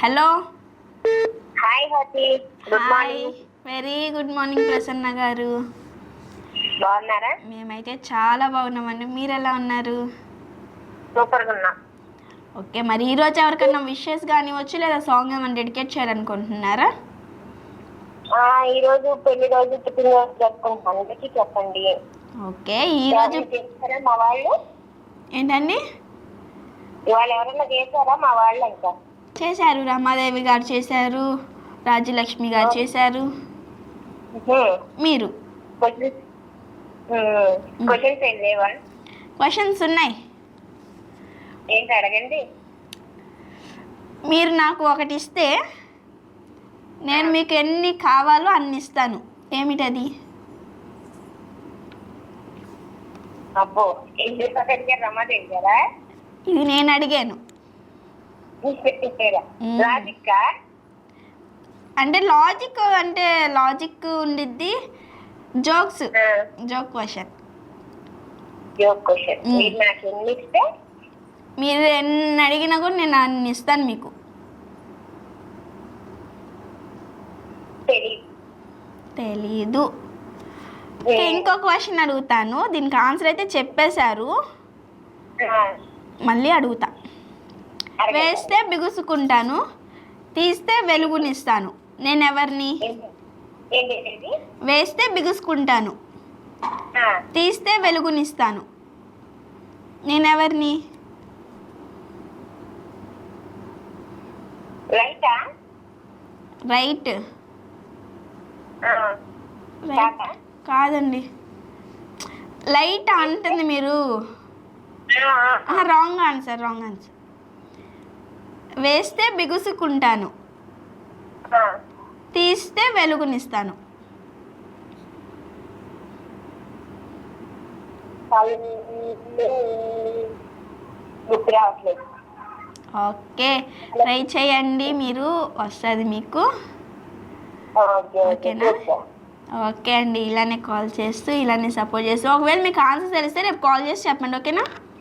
Hello. Hi హాతి, good hi, morning. Very good morning Prasanna garu. బాగున్నారా? మేమైతే చాలా బాగున్నామండి. మీరు ఎలా ఉన్నారు? సూపర్గా ఉన్నా. ఓకే, మరి ఈరోజు ఎవరికన్నా విషెస్ కానివచ్చు లేదా సాంగ్ ఏమైనా డెడికేట్ చేయాలనుకుంటున్నారా? ఈరోజు పెళ్లి రోజు పుట్టినరోజు జరుపుకుంటాను, అందరికీ చెప్పండి. ఓకే, ఈరోజు చేస్తారా మా వాళ్ళు? ఏంటండి? ఇవాళ ఎవరైనా చేశారా మా వాళ్ళు? ఇంకా చేశారు, రమాదేవి గారు చేశారు, రాజ్యలక్ష్మి గారు చేశారు, మీరు. క్వశ్చన్స్ ఏం లేవా? క్వశ్చన్స్ ఉన్నాయి. ఏంటి అడగండి. మీరు నాకు ఒకటి ఇస్తే నేను మీకు ఎన్ని కావాలో అన్ని ఇస్తాను. ఏమిటది? అబ్బో, ఏం చేశారు? రమాదేవి గారా? ఇది నేను అడిగాను. లాజిక్ అంటే లాజిక్ ఉండిద్ది. Joke question. మీరు నాకు ఎన్ని ఇస్తే మీరు ఎన్ని అడిగినా కూడా నేను అన్ని ఇస్తాను మీకు. తెలీదు. ఇంకో క్వశ్చన్ అడుగుతాను, దీనికి ఆన్సర్ అయితే చెప్పేశారు, మళ్ళీ అడుగుతా. వేస్తే బిగుసుకుంటాను, తీస్తే వెలుగునిస్తాను, నేను ఎవరిని? వేస్తే బిగుసుకుంటాను, తీస్తే వెలుగునిస్తాను, నేను ఎవరిని? రైట్. కాదండి, లైట్ అంటుంది మీరు. Wrong answer. వేస్తే బిగుసుకుంటాను, తీస్తే వెలుగునిస్తాను. ఓకే, ట్రై చేయండి, మీరు వస్తుంది మీకు. ఓకేనా? ఓకే అండి, ఇలానే కాల్ చేస్తూ ఇలానే సపోర్ట్ చేస్తూ ఒకవేళ మీకు ఆన్సర్ తెలిస్తే రేపు కాల్ చేసి చెప్పండి. ఓకేనా?